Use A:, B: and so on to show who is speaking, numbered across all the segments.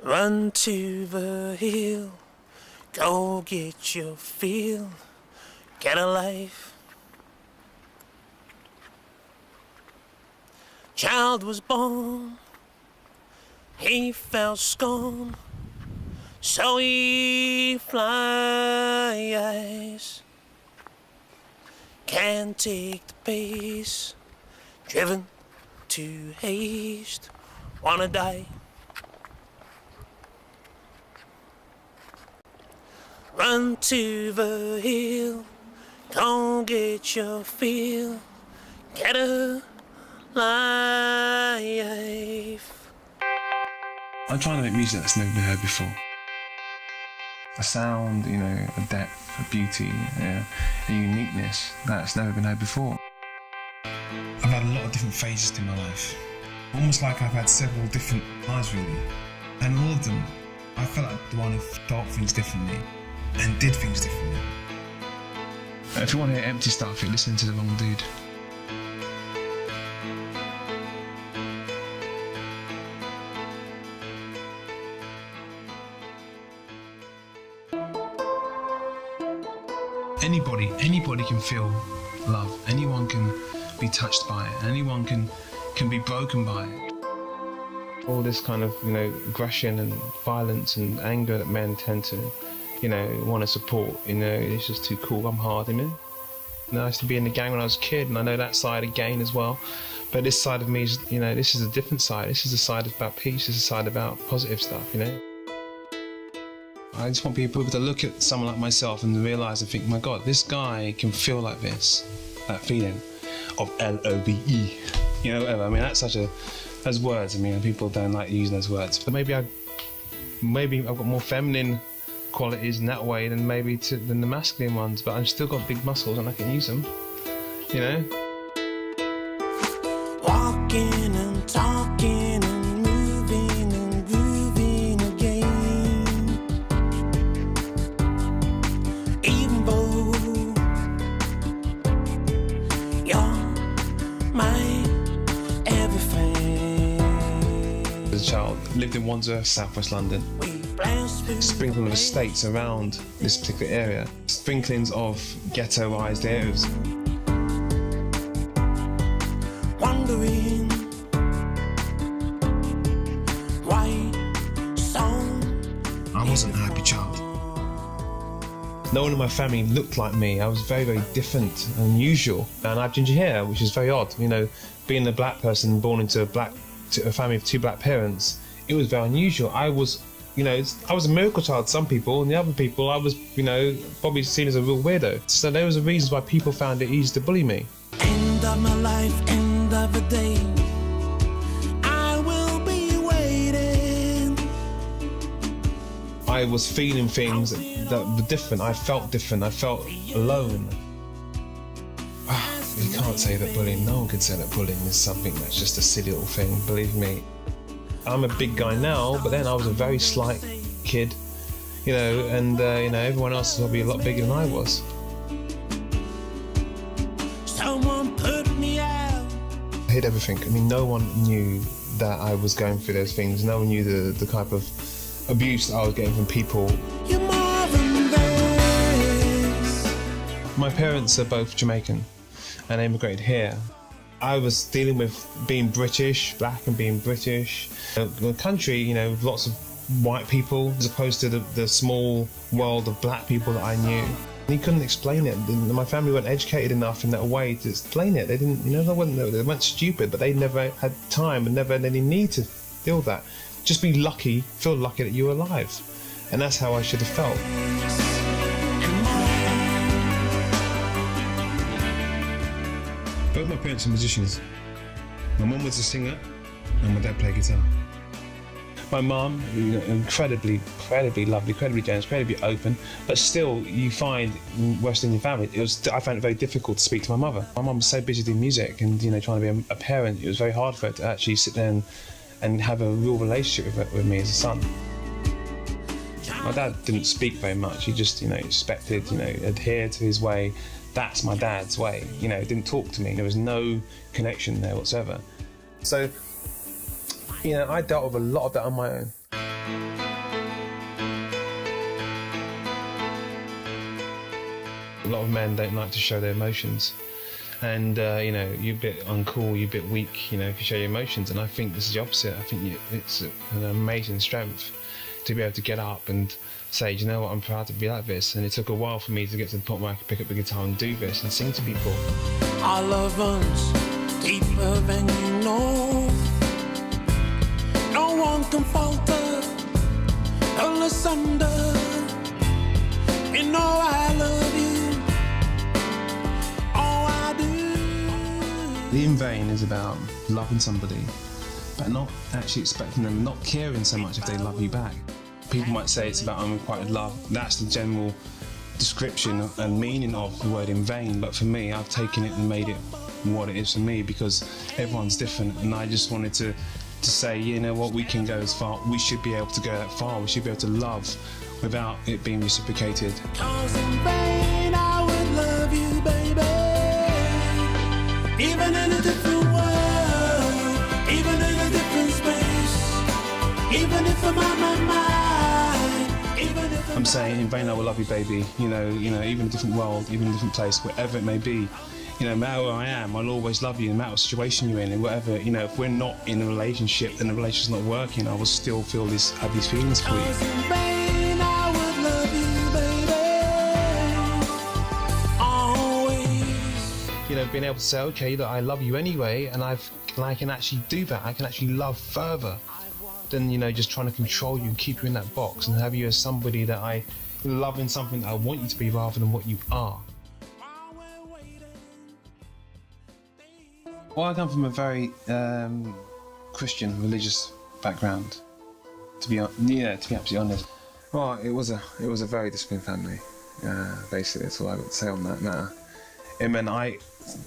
A: Run to the hill, go get your fill, get a life. Child was born, he felt scorn, so he flies. Can't take the pace, driven to haste, wanna die. Run to the hill, go get your fill, get a life.
B: I'm trying to make music that's never been heard before. A sound, a depth, a beauty, a uniqueness that's never been heard before. I've had a lot of different phases to my life. Almost like I've had several different lives really. And all of them, I felt like the one who thought things differently and did things differently. If you want to hear empty stuff, you're listening to the wrong dude. Anybody can feel love. Anyone can be touched by it. Anyone can be broken by it. All this kind of, aggression and violence and anger that men tend to, want to support, it's just too cool, I'm hard, I used to be in the gang when I was a kid, and I know that side again as well. But this side of me is, this is a different side. This is a side about peace. This is a side about positive stuff, I just want people to look at someone like myself and realise and think, my God, this guy can feel like this, that feeling of L-O-V-E. Whatever. Those words, people don't like using those words. But maybe I've got more feminine qualities in that way than the masculine ones, but I've still got big muscles and I can use them,
A: Walking and talking and moving and grooving again. Even though you're my everything.
B: As a child, lived in Wandsworth, southwest London. Sprinkling of estates around this particular area. Sprinklings of ghettoised areas.
A: Wondering why so.
B: I wasn't a happy child. No one in my family looked like me. I was very, very different and unusual. And I have ginger hair, which is very odd. Being a black person born into a family of two black parents, it was very unusual. I was a miracle child to some people, and the other people I was, probably seen as a real weirdo. So there was a reason why people found it easy to bully me.
A: End of my life, end of the day, I will be waiting.
B: I was feeling things that were different. I felt different. I felt alone. You can't say that bullying, no one can say that bullying is something that's just a silly little thing, believe me. I'm a big guy now, but then I was a very slight kid, and everyone else is probably a lot bigger than I was.
A: Someone put me out.
B: I hid everything. No one knew that I was going through those things. No one knew the type of abuse that I was getting from people.
A: You're more than this.
B: My parents are both Jamaican and immigrated here. I was dealing with being British, black and being British. The country, with lots of white people, as opposed to the small world of black people that I knew. And he couldn't explain it. My family weren't educated enough in that way to explain it. They didn't, they weren't stupid, but they never had time and never had any need to feel that. Just be lucky, feel lucky that you were alive. And that's how I should have felt. Both my parents are musicians. My mum was a singer and my dad played guitar. My mum, incredibly lovely, incredibly generous, incredibly open, but still you find in West Indian family, I found it very difficult to speak to my mother. My mum was so busy doing music and trying to be a parent, it was very hard for her to actually sit there and have a real relationship with me as a son. My dad didn't speak very much, he just expected, adhered to his way. That's my dad's way, didn't talk to me. There was no connection there whatsoever. So, I dealt with a lot of that on my own. A lot of men don't like to show their emotions, and you know, you're a bit uncool, you're a bit weak, you know, if you show your emotions. And I think this is the opposite. I think it's an amazing strength to be able to get up and say, do you know what, I'm proud to be like this. And it took a while for me to get to the point where I could pick up the guitar and do this and sing to people.
A: Our love runs deeper than you know. No one can falter, pull us under. You know I love you. Oh, I do.
B: The In Vain is about loving somebody, but not actually expecting them, not caring so much if they love you back. People might say it's about unrequited love. That's the general description and meaning of the word in vain, but for me, I've taken it and made it what it is for me, because everyone's different, and I just wanted to say, you know what, we can go as far, we should be able to go that far, we should be able to love without it being reciprocated.
A: 'Cause in vain I would love you, baby, even in a different world, even in a different space, even if I'm on my mind, even if
B: I'm saying in vain I will love you, baby, you know, even in a different world, even in a different place, wherever it may be. You know, no matter where I am, I'll always love you, no matter what situation you're in, and whatever, you know, if we're not in a relationship and the relationship's not working, I will still have these feelings for you.
A: 'Cause in vain I would love you, baby, always.
B: You know, being able to say, okay, that I love you anyway, and I can actually do that. I can actually love further than, you know, just trying to control you and keep you in that box and have you as somebody that I love in something that I want you to be rather than what you are. Well, I come from a very Christian, religious background. To be absolutely honest. Well, it was a very disciplined family. Basically, that's all I would say on that matter. It meant I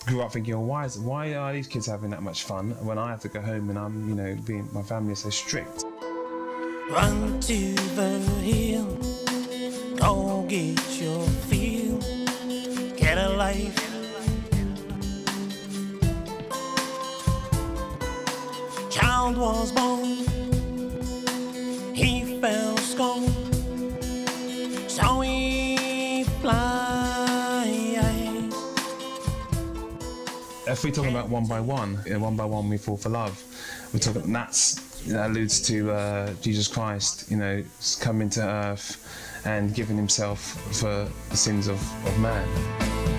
B: grew up thinking, well, why are these kids having that much fun when I have to go home and I'm, you know, my family is so strict.
A: Run to the hill, go get your feel, get a life. Child was born, he fell scorn, so he flies.
B: If we're talking about one by one we fall for love. We're talking that alludes to Jesus Christ, you know, coming to earth and giving himself for the sins of man.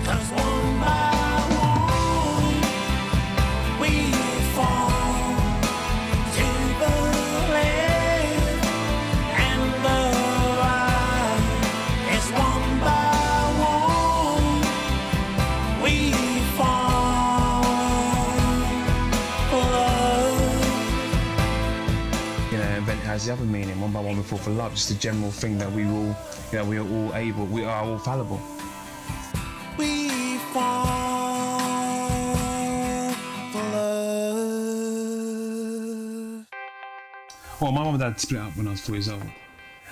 A: 'Cause one by one we fall to the left and the right. It's one by one we fall for love.
B: You know, and then it has the other meaning, one by one we fall for love, just a general thing that we are all fallible.
A: We fall for love.
B: Well, my mum and dad split up when I was 4 years old,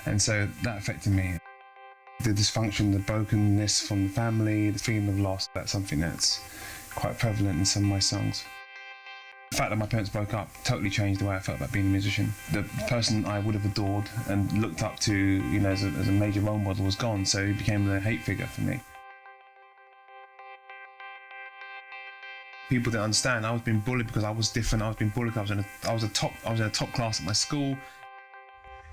B: and so that affected me. The dysfunction, the brokenness from the family, the feeling of loss, that's something that's quite prevalent in some of my songs. The fact that my parents broke up totally changed the way I felt about being a musician. The person I would have adored and looked up to, you know, as a major role model was gone, so he became the hate figure for me. People didn't understand. I was being bullied because I was different. I was being bullied because I was in a top class at my school.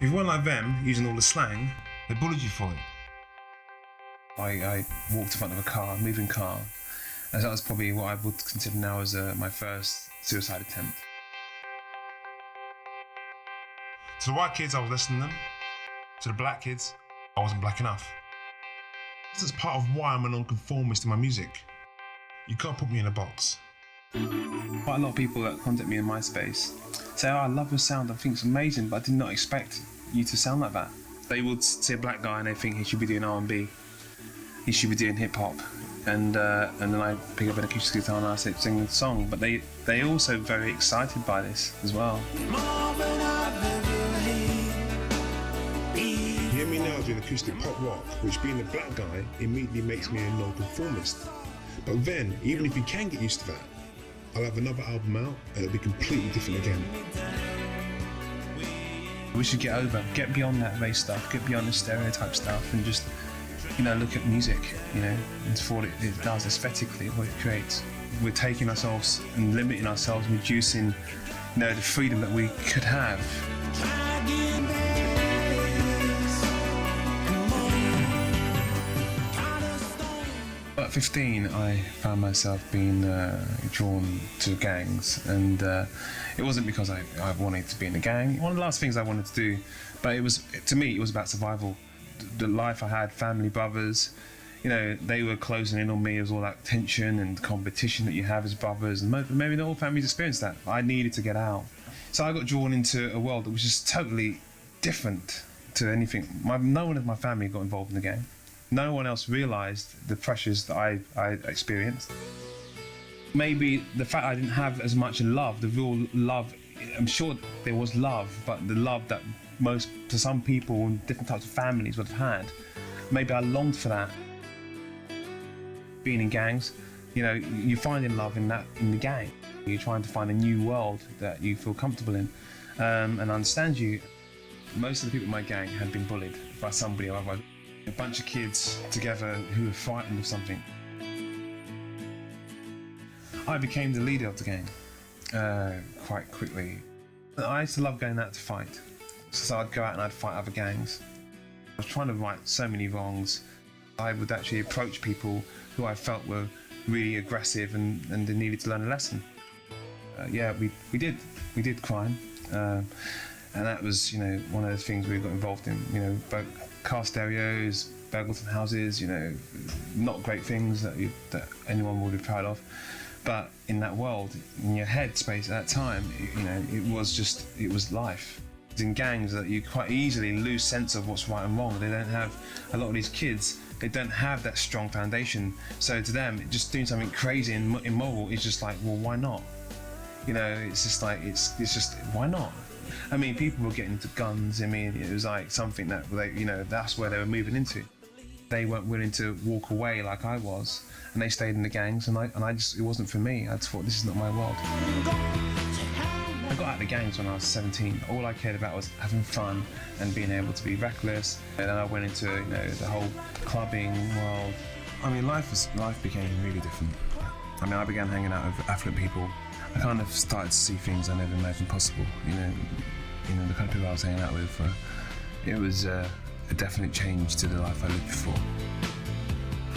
B: If you weren't like them, using all the slang, they bullied you for it. I walked in front of a car, moving car, and that was probably what I would consider now as my first suicide attempt. To the white kids, I was less than them. To the black kids, I wasn't black enough. This is part of why I'm a non-conformist in my music. You can't put me in a box. Quite a lot of people that contact me in MySpace say, oh, I love your sound, I think it's amazing, but I did not expect you to sound like that. They would see a black guy and they think he should be doing R&B, he should be doing hip-hop, and then I pick up an acoustic guitar and I start singing the song, but they also very excited by this as well.
C: You hear me now doing acoustic pop rock, which being a black guy immediately makes me a non-conformist. But then, even if you can get used to that, I'll have another album out and it'll be completely different again.
B: We should get beyond that race stuff, get beyond the stereotype stuff, and just, look at music, and for what it does aesthetically, what it creates. We're taking ourselves and limiting ourselves, reducing, the freedom that we could have. At 15, I found myself being drawn to gangs, and it wasn't because I wanted to be in a gang. One of the last things I wanted to do, but to me, it was about survival. The life I had, family, brothers, they were closing in on me. It was all that tension and competition that you have as brothers, and maybe not all families experience that. I needed to get out. So I got drawn into a world that was just totally different to anything. No one in my family got involved in the gang. No one else realised the pressures that I experienced. Maybe the fact I didn't have as much love, the real love, I'm sure there was love, but the love that to some people in different types of families would have had, maybe I longed for that. Being in gangs, you're finding love in the gang. You're trying to find a new world that you feel comfortable in and understands you. Most of the people in my gang had been bullied by somebody or other. A bunch of kids together who were frightened of something. I became the leader of the gang quite quickly. I used to love going out to fight, so I'd go out and I'd fight other gangs. I was trying to right so many wrongs. I would actually approach people who I felt were really aggressive and they needed to learn a lesson. We did crime, and that was one of the things we got involved in. Car stereos, burglars from houses, not great things that anyone would be proud of. But in that world, in your head space at that time, it was life. In gangs that you quite easily lose sense of what's right and wrong. They don't have, a lot of these kids, they don't have that strong foundation. So to them, just doing something crazy and immoral is just like, well, why not? It's just like, it's just, why not? I mean, people were getting into guns. I mean, it was like something that that's where they were moving into. They weren't willing to walk away like I was, and they stayed in the gangs, and I just, it wasn't for me. I just thought, this is not my world. I got out of the gangs when I was 17. All I cared about was having fun and being able to be reckless. And then I went into, the whole clubbing world. I mean, life became really different. I mean, I began hanging out with affluent people. I kind of started to see things I never imagined possible. The kind of people I was hanging out with. It was a definite change to the life I lived before.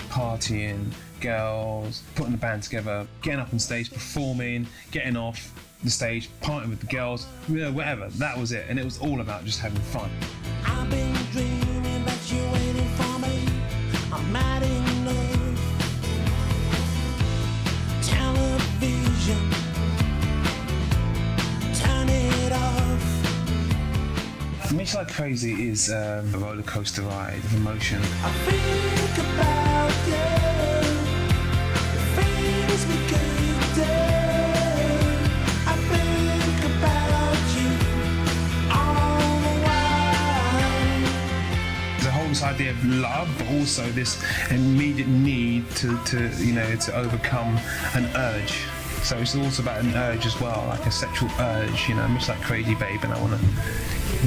B: Partying, girls, putting the band together, getting up on stage, performing, getting off the stage, partying with the girls, whatever. That was it, and it was all about just having fun.
A: I've been dreaming that you're waiting for me. I'm mad in love. Television, turn it off.
B: What makes Like Crazy is a roller coaster ride of emotion.
A: I think about you, the things we could do. I think about you all the while.
B: The whole idea of love, but also this immediate need to overcome an urge. So it's also about an urge as well, like a sexual urge. I'm just like crazy, babe, and I want to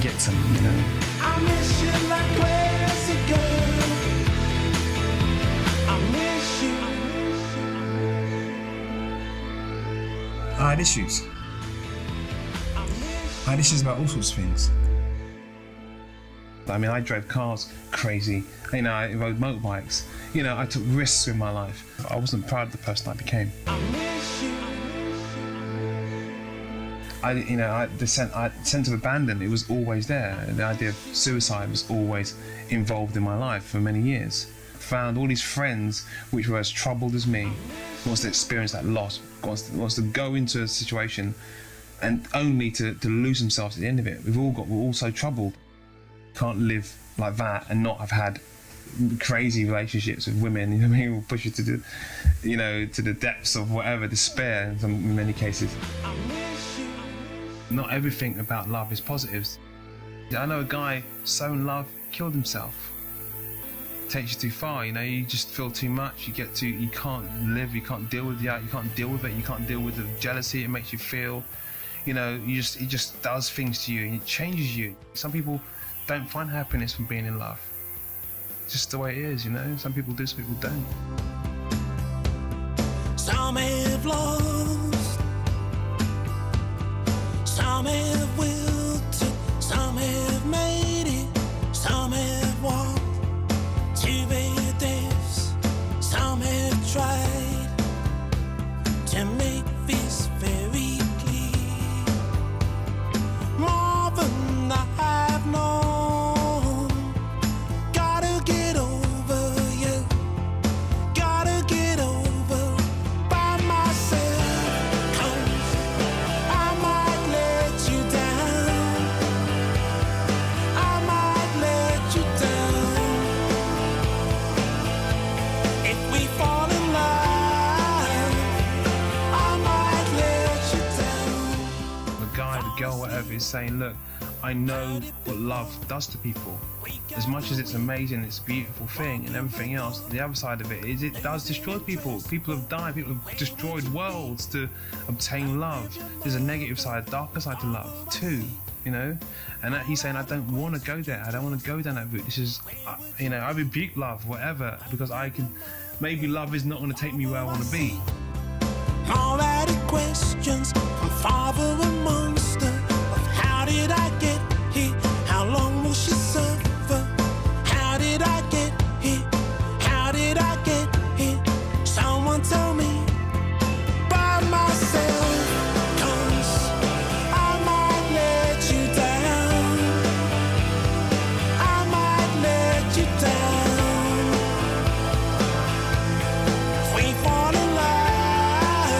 B: get some.
A: I miss you like crazy, girl. I miss you.
B: I had issues. I had issues about all sorts of things. I mean, I drove cars crazy. I rode motorbikes. I took risks in my life. I wasn't proud of the person I became.
A: I miss you.
B: The sense of abandon, it was always there. The idea of suicide was always involved in my life for many years. Found all these friends which were as troubled as me, wants to experience that loss, wants to go into a situation and only to lose themselves at the end of it. We're all so troubled. Can't live like that and not have had crazy relationships with women. Will push you to the depths of whatever despair in many cases. Not everything about love is positives. I know a guy so in love, killed himself. Takes you too far, you just feel too much, you can't live, you can't deal with that, you can't deal with it, you can't deal with the jealousy it makes you feel. You know, it just does things to you and it changes you. Some people don't find happiness from being in love. It's just the way it is, you know. Some people do, some people don't.
A: Some have lost, some have wilted, some have made it, some have walked to their deaths, some have tried to make this very clear. More than I have known, gotta get over you, gotta get over by myself, 'cause I might let you down, I might let you down. If we fall in love, I might let you down.
B: The guy, the girl, whatever, is saying, look, I know what love does to people. As much as it's amazing, it's a beautiful thing and everything else, the other side of it is it does destroy people. People have died, people have destroyed worlds to obtain love. There's a negative side, a darker side to love too, you know? And that he's saying, I don't want to go there. I don't want to go down that route. This is, you know, I rebuke love, whatever, because maybe love is not going to take me where I want to be.
A: All added questions from father and monster of how did I get here? How long will she suffer? How did I get here? How did I get here? Someone tell me by myself, 'cause I might let you down, I might let you down. If we fall in love,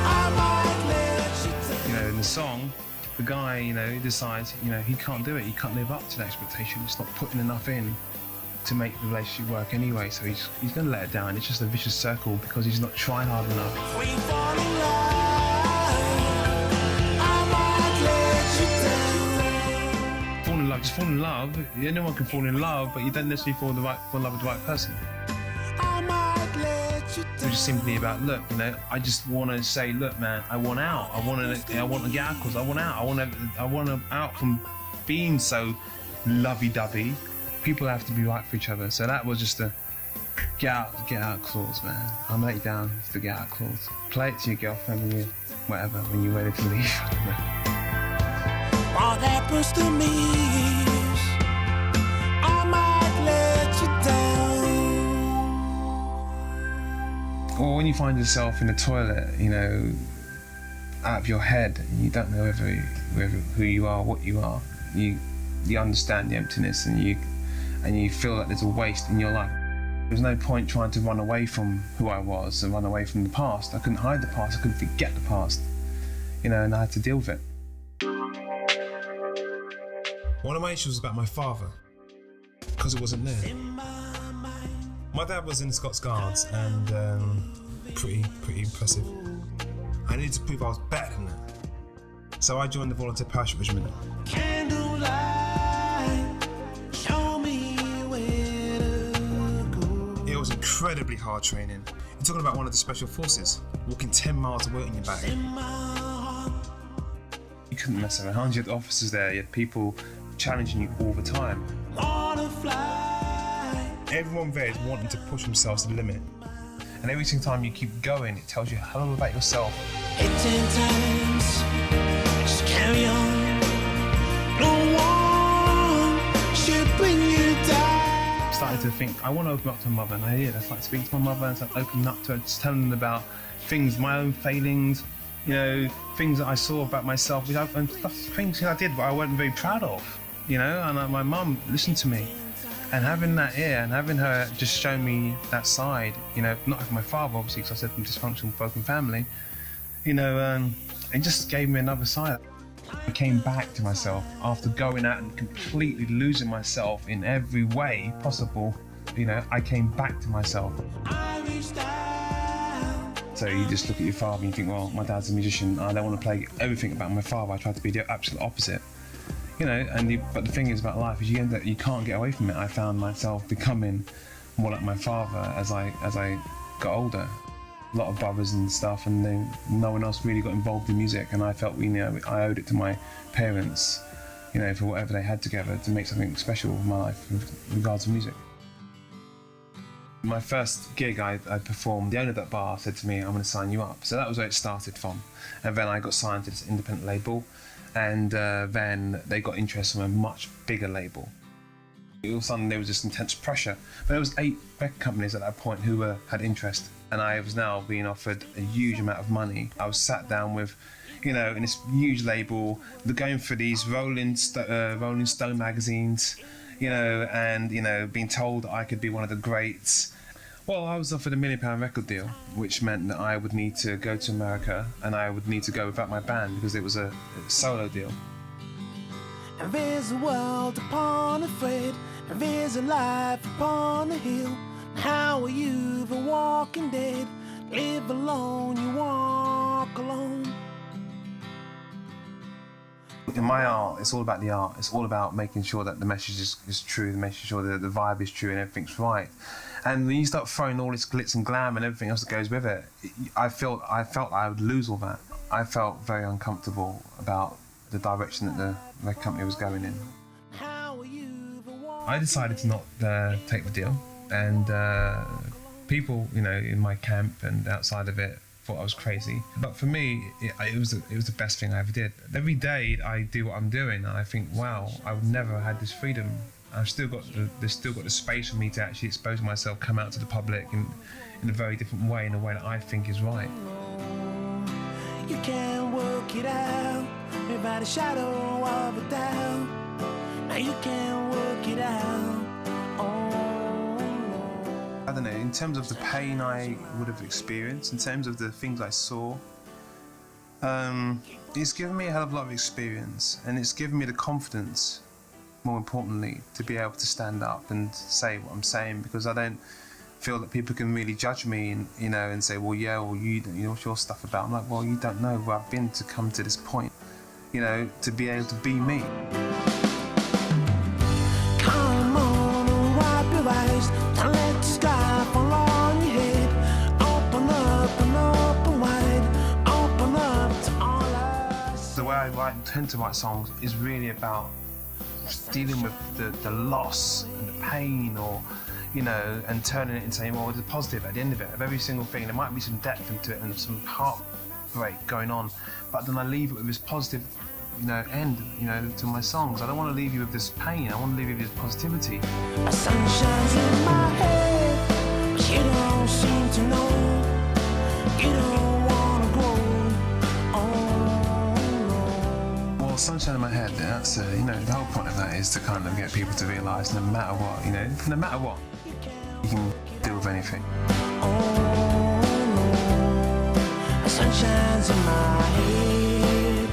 A: I might let you down.
B: You know, in the song, the guy, you know, decides, you know, he can't do it. He can't live up to that expectation. He's not putting enough in to make the relationship work anyway. So he's going to let it down. It's just a vicious circle because he's not trying hard enough.
A: If we fall in love, I might let you down.
B: Fall in love, just fall in love. Anyone can fall in love, but you don't necessarily fall in love with the right person.
A: I might let you
B: It's
A: down.
B: just simply about, look, you know, I just want to say, look, man, I want out. I want to get out because I want out. I want to out from being so lovey-dovey. People have to be right for each other. So that was just a get out clause, man. I'll let you down with the get out clause. Play it to your girlfriend when you're ready to leave. I don't know.
A: What happens to me is I might let you down.
B: Or when you find yourself in the toilet, you know, out of your head, and you don't know who you are, what you are. You understand the emptiness, and you feel that there's a waste in your life. There was no point trying to run away from who I was and run away from the past. I couldn't hide the past. I couldn't forget the past, you know, and I had to deal with it.
C: One of my issues was about my father, because it wasn't there. My dad was in the Scots Guards and pretty impressive. I needed to prove I was better than that. So I joined the volunteer parachute regiment.
A: Candlelight, show me where to go.
C: It was incredibly hard training. You're talking about one of the special forces, walking 10 miles of weight in your back.
A: In my heart,
B: You couldn't mess around. You had officers there. You had people challenging you all the time.
A: wanna fly.
C: Everyone there is wanting to push themselves to the limit.
B: And every single time you keep going, it tells you a hell of a lot about yourself.
A: 8, 10 times, just carry on. No one should bring you down.
B: I started to think, I want to open up to my mother, and I did. I started speaking to my mother and started opening up to her, just telling them about things, my own failings, you know, things that I saw about myself, and things that I did but I wasn't very proud of, you know, and my mum listened to me. And having that ear and having her just show me that side, you know, not like my father, obviously, because I said from dysfunctional, broken family, you know, it just gave me another side. I came back to myself after going out and completely losing myself in every way possible. You know, I came back to myself.
A: I reached out.
B: So you just look at your father and you think, well, my dad's a musician. I don't want to play everything about my father. I try to be the absolute opposite. You know, but the thing is about life is you can't get away from it. I found myself becoming more like my father as I got older. a lot of brothers and stuff, and no one else really got involved in music, and I felt, I owed it to my parents, for whatever they had together to make something special in my life with regards to music. My first gig I performed, the owner of that bar said to me, I'm going to sign you up. So that was where it started from. And then I got signed to this independent label, and then they got interest from a much bigger label. All of a sudden there was this intense pressure. But there was 8 record companies at that point who had interest, and I was now being offered a huge amount of money. I was sat down with, in this huge label, going for these Rolling Stone magazines, and being told that I could be one of the greats. Well, I was offered a £1 million record deal, which meant that I would need to go to America, and I would need to go without my band because it was a solo deal.
A: And there's a world upon a thread, and there's a life upon a hill. How are you the walking dead? Live alone, you walk alone.
B: In my art, it's all about the art. It's all about making sure that the message is true, making sure that the vibe is true and everything's right. And when you start throwing all this glitz and glam and everything else that goes with it, I felt I would lose all that. I felt very uncomfortable about the direction that the record company was going in. I decided to not take the deal, and people, in my camp and outside of it, thought I was crazy. But for me, it was the best thing I ever did. Every day I do what I'm doing, and I think, wow, I would never have had this freedom. There's still got the space for me to actually expose myself, come out to the public in a very different way, in a way that I think is right.
A: You can't work it out without a shadow of a doubt. Now you can't work it out.
B: I don't know, in terms of the pain I would have experienced, in terms of the things I saw, it's given me a hell of a lot of experience, and it's given me the confidence, more importantly, to be able to stand up and say what I'm saying, because I don't feel that people can really judge me and say, well, yeah, well, what's your stuff about? I'm like, well, you don't know where I've been to come to this point, to be able to be me.
A: Come on, wipe your eyes, don't let the sky fall on your head. Open up and open wide, open up to all eyes.
B: The way I tend to write songs is really about dealing with the loss and the pain, or and turning it into saying, well, there's a positive at the end of it, of every single thing. There might be some depth into it and some heartbreak going on, but then I leave it with this positive end to my songs. I don't want to leave you with this pain, I want to leave you with this positivity.
A: The sun shines in my head, but you don't seem to know. You don't wanna grow. Oh, no.
B: Well, sunshine in my head, that's the whole point of that is to kind of get people to realise no matter what, no matter what, you can deal with anything.
A: Oh, no. The sun shines in my head.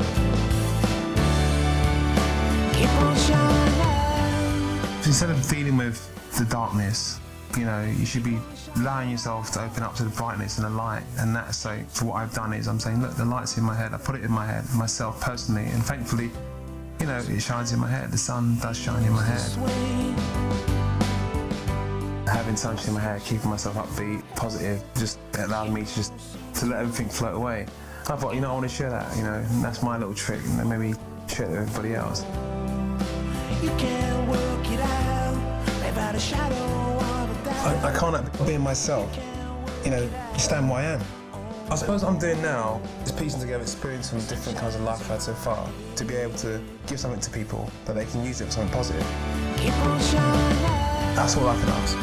A: Keep on shining.
B: Instead of dealing with the darkness, you should be allowing yourself to open up to the brightness and the light. And that's so, for what I've done is I'm saying, look, the light's in my head. I put it in my head, myself personally, and thankfully, it shines in my head. The sun does shine in my head. Having sunshine in my head, keeping myself upbeat, positive, just allowed me to let everything float away. I thought, I want to share that, that's my little trick, and maybe share it with everybody else.
A: You can't work it out without a shadow of a doubt.
C: I can't be myself, stand where I am. I suppose what I'm doing now is piecing together experience from different kinds of life I've had so far to be able to give something to people that they can use it for something positive.
A: Keep on shining.
C: That's all I can ask.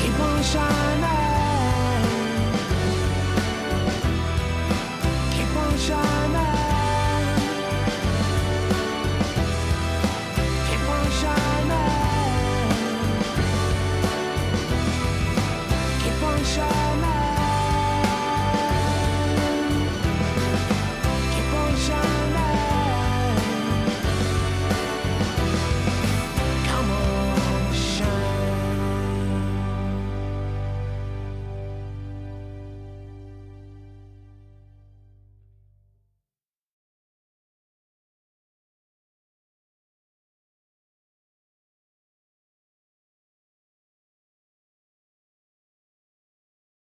A: Keep on shining.